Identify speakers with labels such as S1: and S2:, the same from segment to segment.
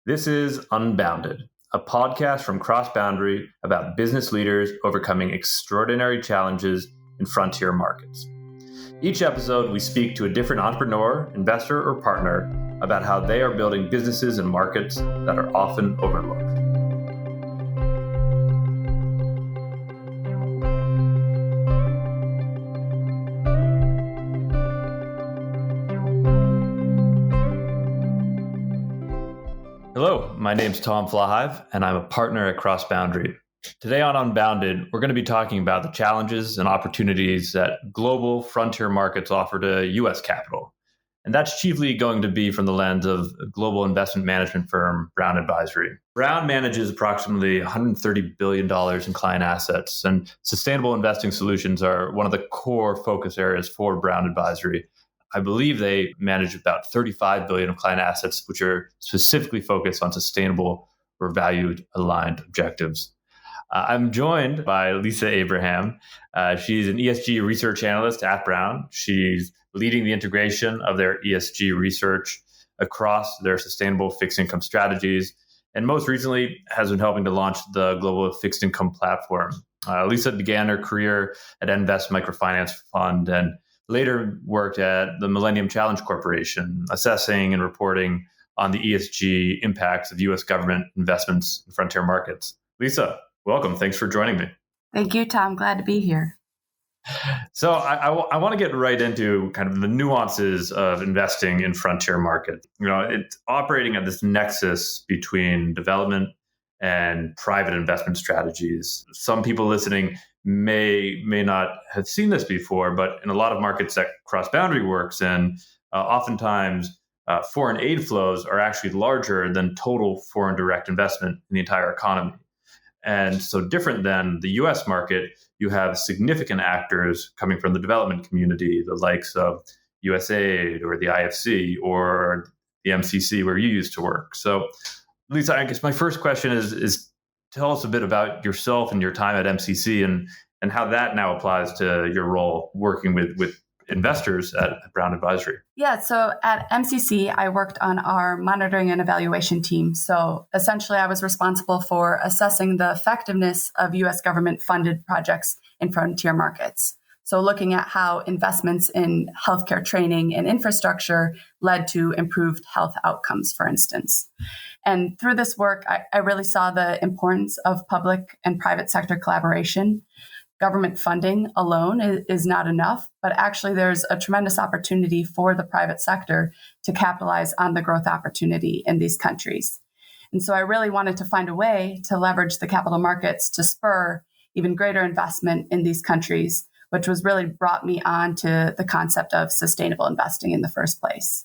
S1: This is Unbounded, a podcast from CrossBoundary about business leaders overcoming extraordinary challenges in frontier markets. Each episode, we speak to a different entrepreneur, investor, or partner about how they are building businesses in markets that are often overlooked. Hello, my name's Tom Flahive, and I'm a partner at CrossBoundary. Today on Unbounded, we're going to be talking about the challenges and opportunities that global frontier markets offer to U.S. capital. And that's chiefly going to be from the lens of a global investment management firm, Brown Advisory. Brown manages approximately $130 billion in client assets, and sustainable investing solutions are one of the core focus areas for Brown Advisory. I believe they manage about $35 billion of client assets, which are specifically focused on sustainable or value-aligned objectives. I'm joined by Lisa Abraham. She's an ESG research analyst at Brown. She's leading the integration of their ESG research across their sustainable fixed income strategies, and most recently has been helping to launch the global fixed income platform. Lisa began her career at Envest Microfinance Fund and later worked at the Millennium Challenge Corporation, assessing and reporting on the ESG impacts of U.S. government investments in frontier markets. Lisa, welcome. Thanks for joining me.
S2: Thank you, Tom. Glad to be here.
S1: So I want to get right into kind of the nuances of investing in frontier markets. You know, it's operating at this nexus between development and private investment strategies. Some people listening may not have seen this before, but in a lot of markets that CrossBoundary works in, oftentimes foreign aid flows are actually larger than total foreign direct investment in the entire economy. And so different than the US market, you have significant actors coming from the development community, the likes of USAID or the IFC or the MCC where you used to work. So Lisa, I guess my first question is tell us a bit about yourself and your time at MCC and how that now applies to your role working with investors at Brown Advisory.
S2: Yeah, so at MCC, I worked on our monitoring and evaluation team. So essentially, I was responsible for assessing the effectiveness of U.S. government-funded projects in frontier markets. So looking at how investments in healthcare training and infrastructure led to improved health outcomes, for instance. And through this work, I really saw the importance of public and private sector collaboration. Government funding alone is not enough, but actually there's a tremendous opportunity for the private sector to capitalize on the growth opportunity in these countries. And so I really wanted to find a way to leverage the capital markets to spur even greater investment in these countries, which was really brought me on to the concept of sustainable investing in the first place.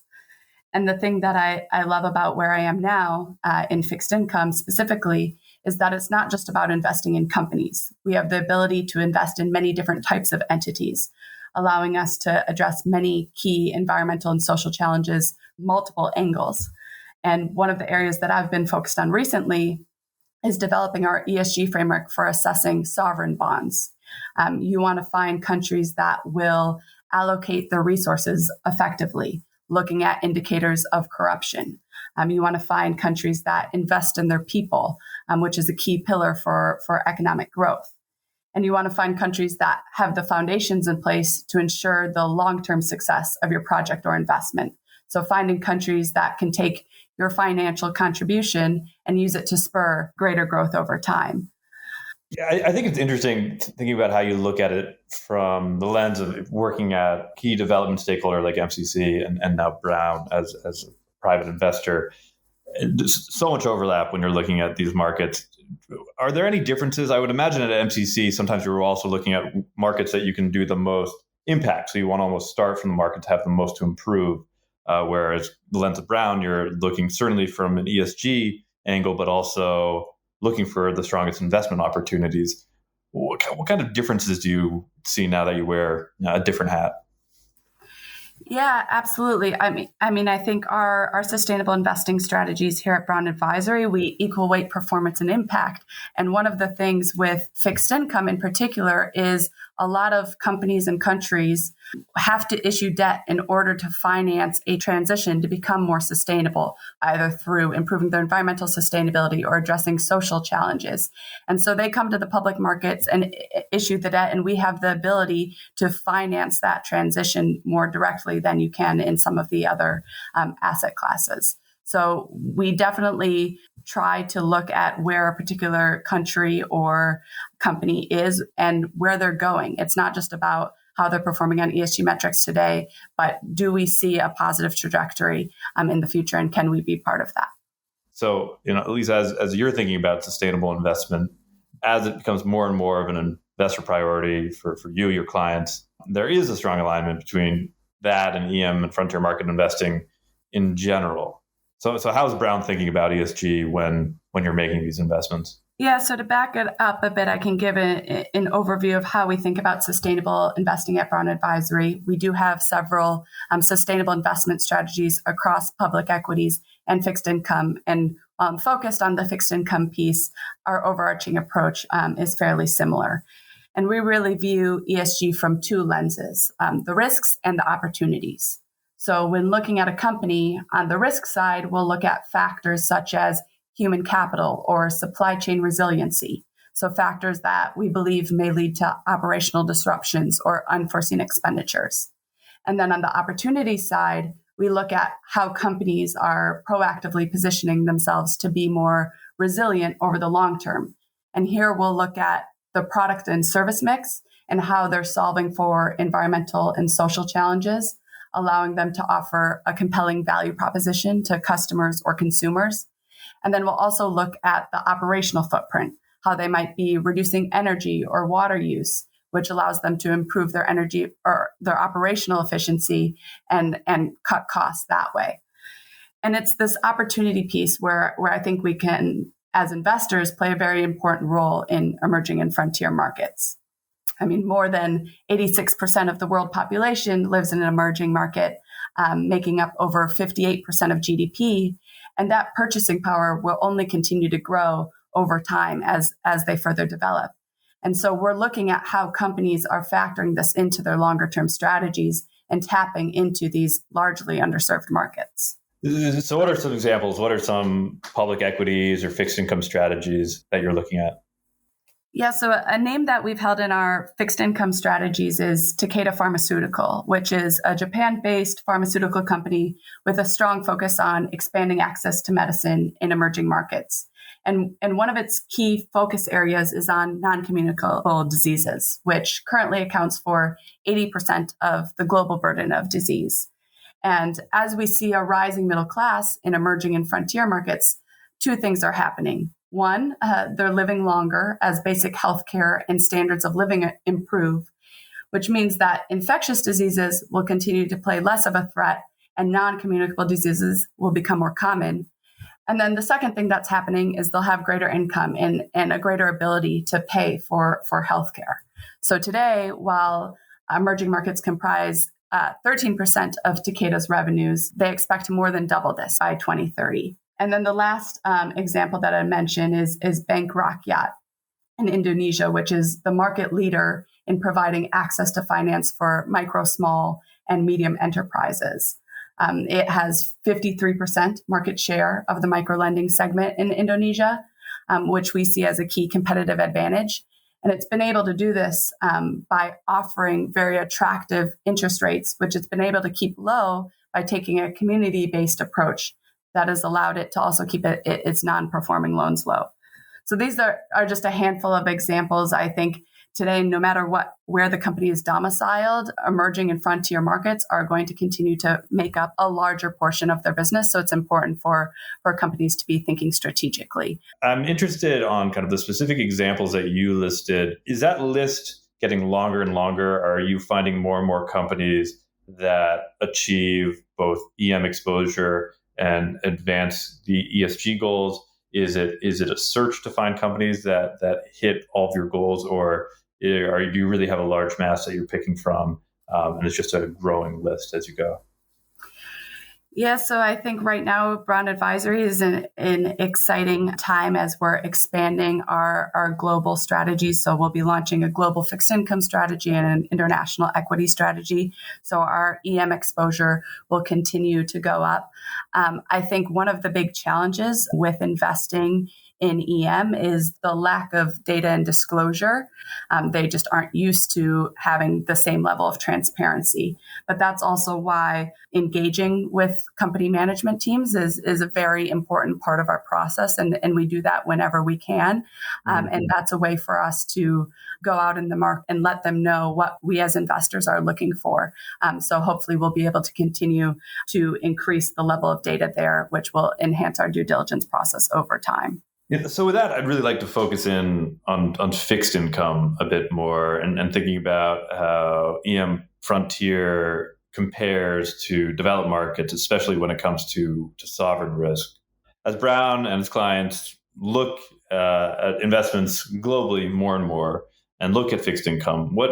S2: And the thing that I love about where I am now in fixed income specifically is that it's not just about investing in companies. We have the ability to invest in many different types of entities, allowing us to address many key environmental and social challenges, multiple angles. And one of the areas that I've been focused on recently is developing our ESG framework for assessing sovereign bonds. You want to find countries that will allocate their resources effectively, looking at indicators of corruption. You want to find countries that invest in their people, which is a key pillar for economic growth. And you want to find countries that have the foundations in place to ensure the long-term success of your project or investment. So finding countries that can take your financial contribution and use it to spur greater growth over time.
S1: Yeah, I think it's interesting thinking about how you look at it from the lens of working at key development stakeholder like MCC and now Brown as a private investor. There's so much overlap when you're looking at these markets. Are there any differences? I would imagine at MCC, sometimes you're also looking at markets that you can do the most impact. So you want to almost start from the market to have the most to improve. Whereas the lens of Brown, you're looking certainly from an ESG angle, but also looking for the strongest investment opportunities. What kind of differences do you see now that you wear a different hat?
S2: Yeah, absolutely. I think our sustainable investing strategies here at Brown Advisory, we equal weight performance and impact. And one of the things with fixed income in particular is a lot of companies and countries have to issue debt in order to finance a transition to become more sustainable, either through improving their environmental sustainability or addressing social challenges. And so they come to the public markets and issue the debt, and we have the ability to finance that transition more directly than you can in some of the other asset classes. So we definitely try to look at where a particular country or company is and where they're going. It's not just about how they're performing on ESG metrics today, but do we see a positive trajectory in the future, and can we be part of that?
S1: So, at least as you're thinking about sustainable investment, as it becomes more and more of an investor priority for you, your clients, there is a strong alignment between that and EM and frontier market investing in general. So how's Brown thinking about ESG when you're making these investments?
S2: Yeah, so to back it up a bit, I can give an overview of how we think about sustainable investing at Brown Advisory. We do have several sustainable investment strategies across public equities and fixed income. And focused on the fixed income piece, our overarching approach is fairly similar. And we really view ESG from two lenses, the risks and the opportunities. So when looking at a company, on the risk side, we'll look at factors such as human capital or supply chain resiliency. So factors that we believe may lead to operational disruptions or unforeseen expenditures. And then on the opportunity side, we look at how companies are proactively positioning themselves to be more resilient over the long term. And here we'll look at the product and service mix and how they're solving for environmental and social challenges, allowing them to offer a compelling value proposition to customers or consumers. And then we'll also look at the operational footprint, how they might be reducing energy or water use, which allows them to improve their energy or their operational efficiency and cut costs that way. And it's this opportunity piece where I think we can, as investors, play a very important role in emerging and frontier markets. I mean, more than 86% of the world population lives in an emerging market, making up over 58% of GDP. And that purchasing power will only continue to grow over time as they further develop. And so we're looking at how companies are factoring this into their longer term strategies and tapping into these largely underserved markets.
S1: So what are some examples? What are some public equities or fixed income strategies that you're looking at?
S2: Yeah, so a name that we've held in our fixed income strategies is Takeda Pharmaceutical, which is a Japan-based pharmaceutical company with a strong focus on expanding access to medicine in emerging markets. And one of its key focus areas is on non-communicable diseases, which currently accounts for 80% of the global burden of disease. And as we see a rising middle class in emerging and frontier markets, two things are happening. One, they're living longer as basic healthcare and standards of living improve, which means that infectious diseases will continue to play less of a threat and non-communicable diseases will become more common. And then the second thing that's happening is they'll have greater income and a greater ability to pay for healthcare. So today, while emerging markets comprise 13% of Takeda's revenues, they expect to more than double this by 2030. And then the last example that I mentioned is Bank Rakyat in Indonesia, which is the market leader in providing access to finance for micro, small, and medium enterprises. It has 53% market share of the microlending segment in Indonesia, which we see as a key competitive advantage. And it's been able to do this by offering very attractive interest rates, which it's been able to keep low by taking a community-based approach that has allowed it to also keep its non-performing loans low. So these are just a handful of examples. I think today, no matter where the company is domiciled, emerging and frontier markets are going to continue to make up a larger portion of their business. So it's important for companies to be thinking strategically.
S1: I'm interested on kind of the specific examples that you listed. Is that list getting longer and longer? Are you finding more and more companies that achieve both EM exposure and advance the ESG goals? Is it a search to find companies that hit all of your goals, or do you really have a large mass that you're picking from and it's just a growing list as you go.
S2: Yeah, so I think right now Brown Advisory is an exciting time as we're expanding our global strategies. So we'll be launching a global fixed income strategy and an international equity strategy. So our EM exposure will continue to go up. I think one of the big challenges with investing in EM is the lack of data and disclosure. They just aren't used to having the same level of transparency. But that's also why engaging with company management teams is a very important part of our process. And we do that whenever we can. And that's a way for us to go out in the market and let them know what we as investors are looking for. So hopefully we'll be able to continue to increase the level of data there, which will enhance our due diligence process over time.
S1: Yeah, so with that, I'd really like to focus in on fixed income a bit more and thinking about how EM Frontier compares to developed markets, especially when it comes to sovereign risk. As Brown and its clients look at investments globally more and more and look at fixed income, what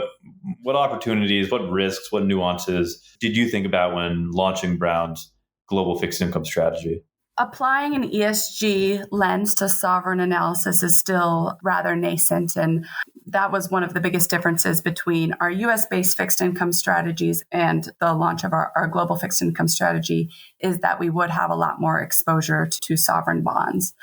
S1: opportunities, what risks, what nuances did you think about when launching Brown's global fixed income strategy?
S2: Applying an ESG lens to sovereign analysis is still rather nascent. And that was one of the biggest differences between our US-based fixed income strategies and the launch of our global fixed income strategy is that we would have a lot more exposure to sovereign bonds.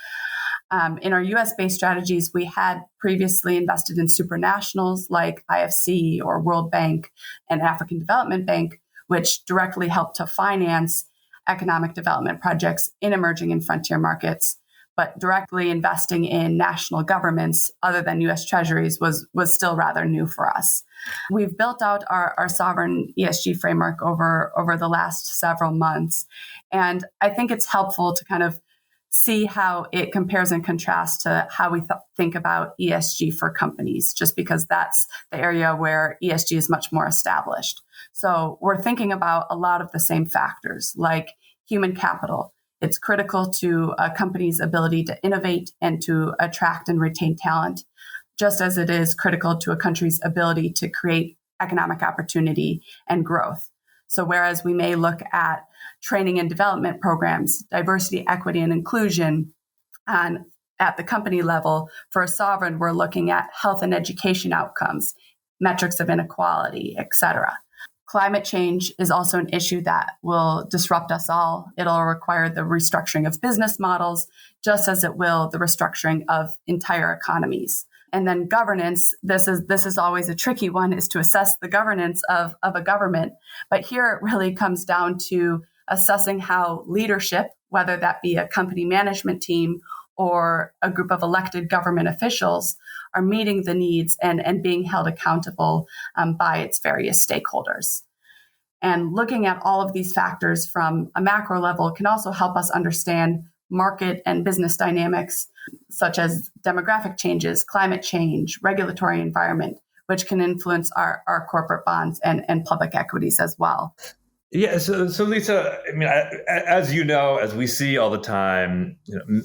S2: In our US-based strategies, we had previously invested in supranationals like IFC or World Bank and African Development Bank, which directly helped to finance economic development projects in emerging and frontier markets, but directly investing in national governments other than US treasuries was still rather new for us. We've built out our sovereign ESG framework over the last several months. And I think it's helpful to kind of see how it compares and contrasts to how we think about ESG for companies, just because that's the area where ESG is much more established. So we're thinking about a lot of the same factors like human capital. It's critical to a company's ability to innovate and to attract and retain talent, just as it is critical to a country's ability to create economic opportunity and growth. So whereas we may look at training and development programs, diversity, equity, and inclusion, and at the company level, for a sovereign, we're looking at health and education outcomes, metrics of inequality, et cetera. Climate change is also an issue that will disrupt us all. It'll require the restructuring of business models, just as it will the restructuring of entire economies. And then governance, this is always a tricky one, is to assess the governance of a government. But here it really comes down to assessing how leadership, whether that be a company management team or a group of elected government officials, are meeting the needs and being held accountable by its various stakeholders. And looking at all of these factors from a macro level can also help us understand market and business dynamics, such as demographic changes, climate change, regulatory environment, which can influence our corporate bonds and public equities as well.
S1: Yeah, so Lisa, I mean, as you know, as we see all the time,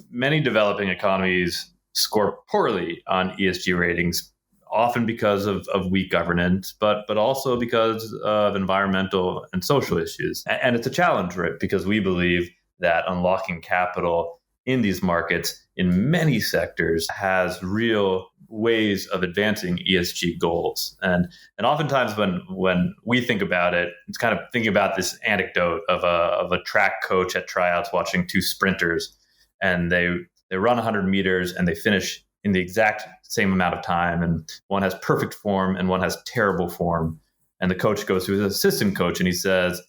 S1: many developing economies score poorly on ESG ratings, often because of weak governance, but also because of environmental and social issues. And it's a challenge, right? Because we believe that unlocking capital in these markets in many sectors has real ways of advancing ESG goals. And oftentimes when we think about it, it's kind of thinking about this anecdote of a track coach at tryouts watching two sprinters, and they run 100 meters and they finish in the exact same amount of time. And one has perfect form and one has terrible form. And the coach goes to his assistant coach and he says,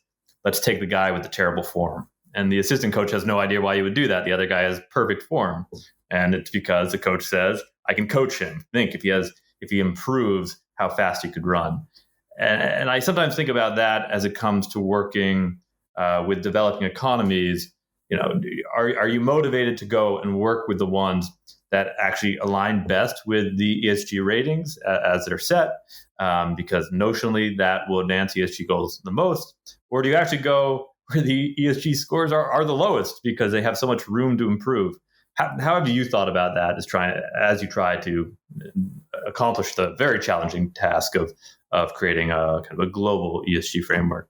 S1: let's take the guy with the terrible form. And the assistant coach has no idea why you would do that. The other guy has perfect form. And it's because the coach says, I can coach him. Think if he improves how fast he could run. And I sometimes think about that as it comes to working with developing economies. Are you motivated to go and work with the ones that actually align best with the ESG ratings as they're set? Because notionally that will advance ESG goals the most. Or do you actually go where the ESG scores are the lowest because they have so much room to improve? How have you thought about that as you try to accomplish the very challenging task of of creating a kind of a global ESG framework?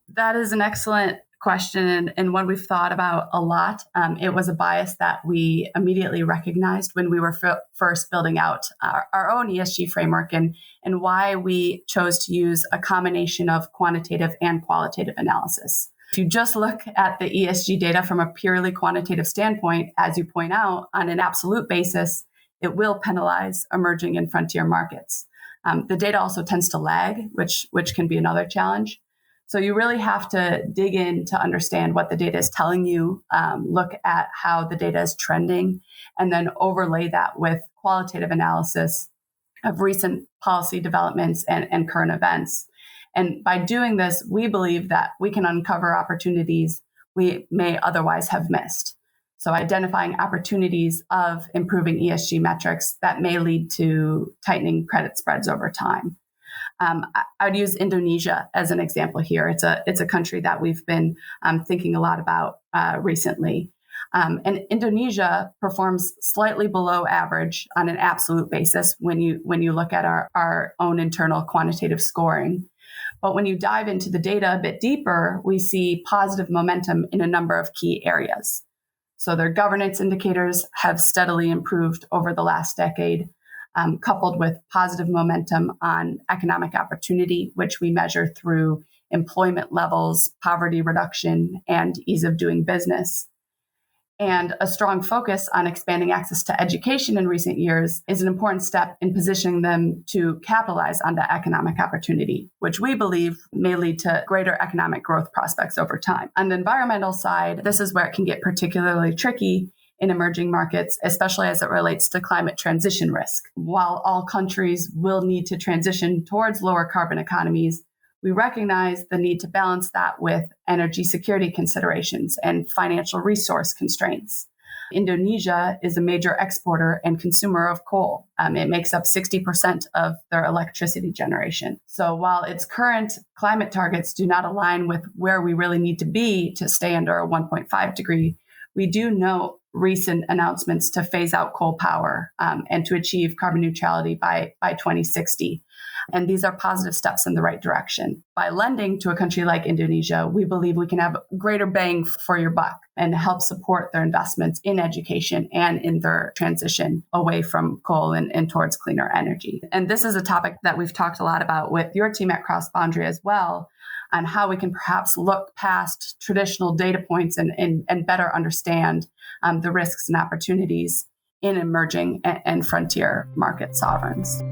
S2: That is an excellent question and one we've thought about a lot. It was a bias that we immediately recognized when we were first building out our own ESG framework and why we chose to use a combination of quantitative and qualitative analysis. If you just look at the ESG data from a purely quantitative standpoint, as you point out, on an absolute basis, it will penalize emerging and frontier markets. The data also tends to lag, which can be another challenge. So you really have to dig in to understand what the data is telling you, look at how the data is trending, and then overlay that with qualitative analysis of recent policy developments and current events. And by doing this, we believe that we can uncover opportunities we may otherwise have missed. So identifying opportunities of improving ESG metrics that may lead to tightening credit spreads over time. I would use Indonesia as an example here. It's a country that we've been thinking a lot about recently. And Indonesia performs slightly below average on an absolute basis when you look at our own internal quantitative scoring. But when you dive into the data a bit deeper, we see positive momentum in a number of key areas. So their governance indicators have steadily improved over the last decade, coupled with positive momentum on economic opportunity, which we measure through employment levels, poverty reduction, and ease of doing business. And a strong focus on expanding access to education in recent years is an important step in positioning them to capitalize on the economic opportunity, which we believe may lead to greater economic growth prospects over time. On the environmental side, this is where it can get particularly tricky in emerging markets, especially as it relates to climate transition risk. While all countries will need to transition towards lower carbon economies, we recognize the need to balance that with energy security considerations and financial resource constraints. Indonesia is a major exporter and consumer of coal. It makes up 60% of their electricity generation. So while its current climate targets do not align with where we really need to be to stay under a 1.5 degree, we do note recent announcements to phase out coal power and to achieve carbon neutrality by 2060. And these are positive steps in the right direction. By lending to a country like Indonesia, we believe we can have greater bang for your buck and help support their investments in education and in their transition away from coal and towards cleaner energy. And this is a topic that we've talked a lot about with your team at CrossBoundary as well, on how we can perhaps look past traditional data points and better understand the risks and opportunities in emerging and frontier market sovereigns.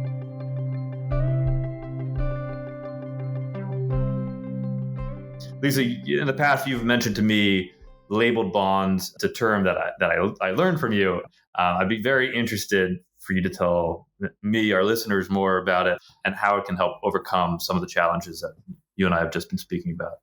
S1: Lisa, in the past, you've mentioned to me labeled bonds. It's a term that I learned from you. I'd be very interested for you to tell me, our listeners, more about it and how it can help overcome some of the challenges that you and I have just been speaking about.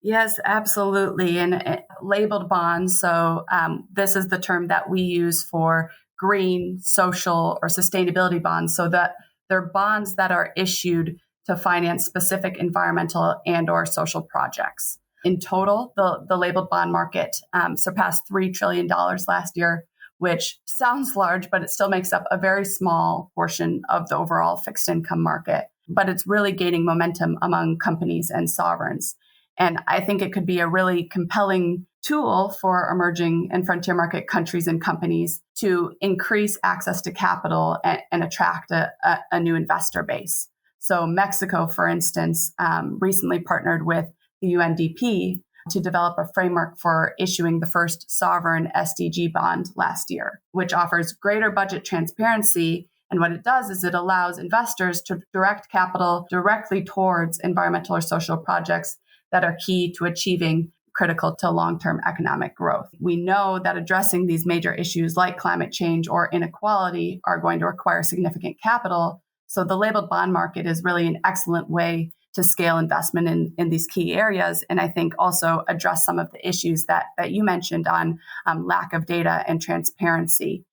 S2: Yes, absolutely. And labeled bonds. So this is the term that we use for green, social, or sustainability bonds. So that they're bonds that are issued to finance specific environmental and or social projects. In total, the labeled bond market surpassed $3 trillion last year, which sounds large, but it still makes up a very small portion of the overall fixed income market. But it's really gaining momentum among companies and sovereigns. And I think it could be a really compelling tool for emerging and frontier market countries and companies to increase access to capital and attract a new investor base. So Mexico, for instance, recently partnered with the UNDP to develop a framework for issuing the first sovereign SDG bond last year, which offers greater budget transparency. And what it does is it allows investors to direct capital directly towards environmental or social projects that are key to achieving critical to long-term economic growth. We know that addressing these major issues like climate change or inequality are going to require significant capital. So the labeled bond market is really an excellent way to scale investment in these key areas. And I think also address some of the issues that you mentioned on lack of data and transparency.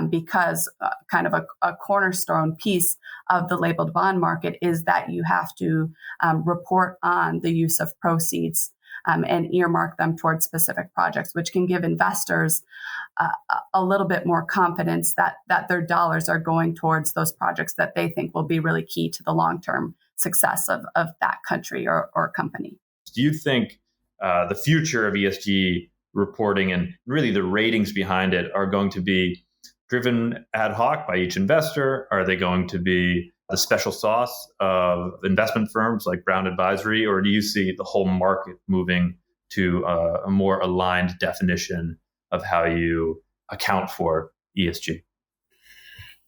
S2: Because kind of a cornerstone piece of the labeled bond market is that you have to report on the use of proceeds. and earmark them towards specific projects, which can give investors a little bit more confidence that their dollars are going towards those projects that they think will be really key to the long-term success of that country or company.
S1: Do you think the future of ESG reporting and really the ratings behind it are going to be driven ad hoc by each investor? Are they going to be the special sauce of investment firms like Brown Advisory, or do you see the whole market moving to a more aligned definition of how you account for ESG?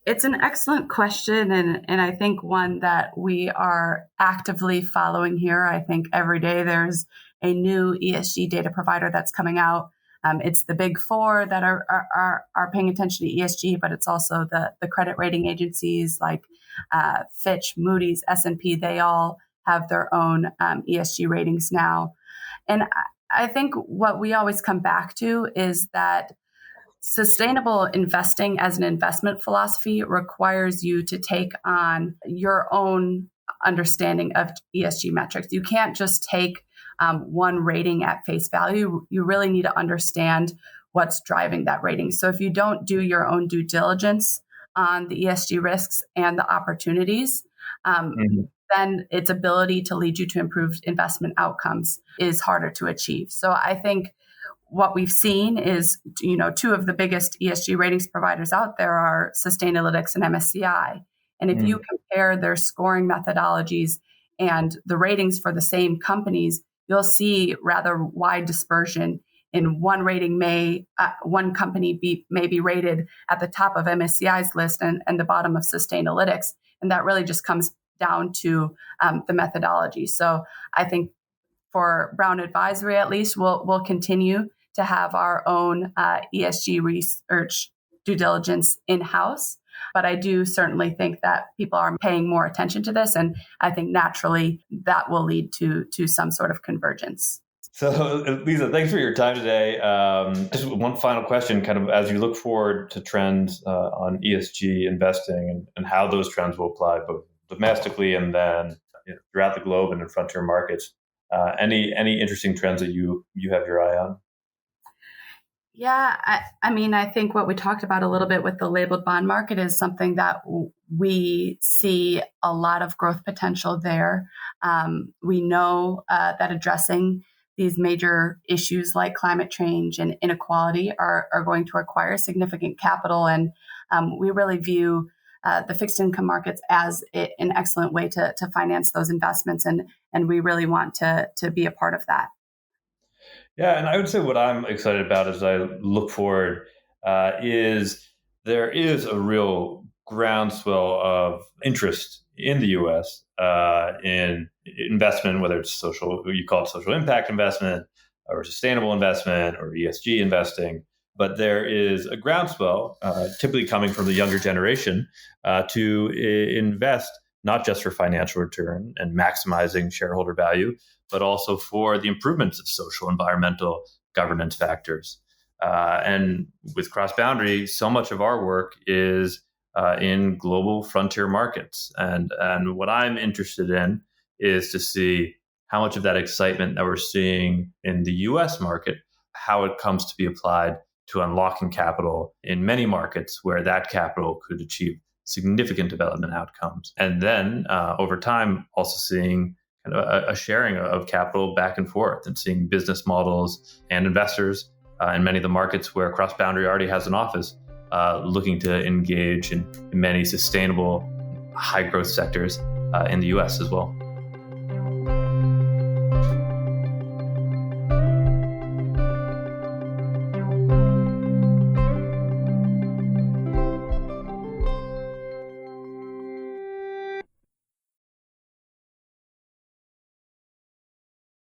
S2: It's an excellent question, and I think one that we are actively following here. I think every day there's a new ESG data provider that's coming out. It's the big four that are paying attention to ESG, but it's also the credit rating agencies like Fitch, Moody's, S&P. They all have their own ESG ratings now. And I think what we always come back to is that sustainable investing as an investment philosophy requires you to take on your own understanding of ESG metrics. You can't just take one rating at face value. You really need to understand what's driving that rating. So if you don't do your own due diligence on the ESG risks and the opportunities, then its ability to lead you to improved investment outcomes is harder to achieve. So I think what we've seen is, two of the biggest ESG ratings providers out there are Sustainalytics and MSCI. And if you compare their scoring methodologies and the ratings for the same companies, you'll see rather wide dispersion. In one rating, one company may be rated at the top of MSCI's list and the bottom of Sustainalytics. And that really just comes down to the methodology. So I think for Brown Advisory, at least, we'll continue to have our own ESG research due diligence in-house. But I do certainly think that people are paying more attention to this. And I think naturally that will lead to some sort of convergence.
S1: So, Lisa, thanks for your time today. Just one final question, kind of as you look forward to trends on ESG investing and how those trends will apply both domestically and then throughout the globe and in frontier markets. Any interesting trends that you have your eye on?
S2: Yeah, I think what we talked about a little bit with the labeled bond market is something that we see a lot of growth potential there. We know that addressing these major issues like climate change and inequality are going to require significant capital. And we really view the fixed income markets as an excellent way to finance those investments. And we really want to be a part of that.
S1: Yeah, and I would say what I'm excited about as I look forward is there is a real groundswell of interest in the U.S. In investment, whether it's social, you call it social impact investment or sustainable investment or ESG investing. But there is a groundswell, typically coming from the younger generation, to invest not just for financial return and maximizing shareholder value, but also for the improvements of social, environmental, governance factors. And with CrossBoundary, so much of our work is in global frontier markets. And what I'm interested in is to see how much of that excitement that we're seeing in the US market, how it comes to be applied to unlocking capital in many markets where that capital could achieve significant development outcomes. And then over time, also seeing kind of a sharing of capital back and forth and seeing business models and investors in many of the markets where CrossBoundary already has an office looking to engage in many sustainable high growth sectors in the US as well.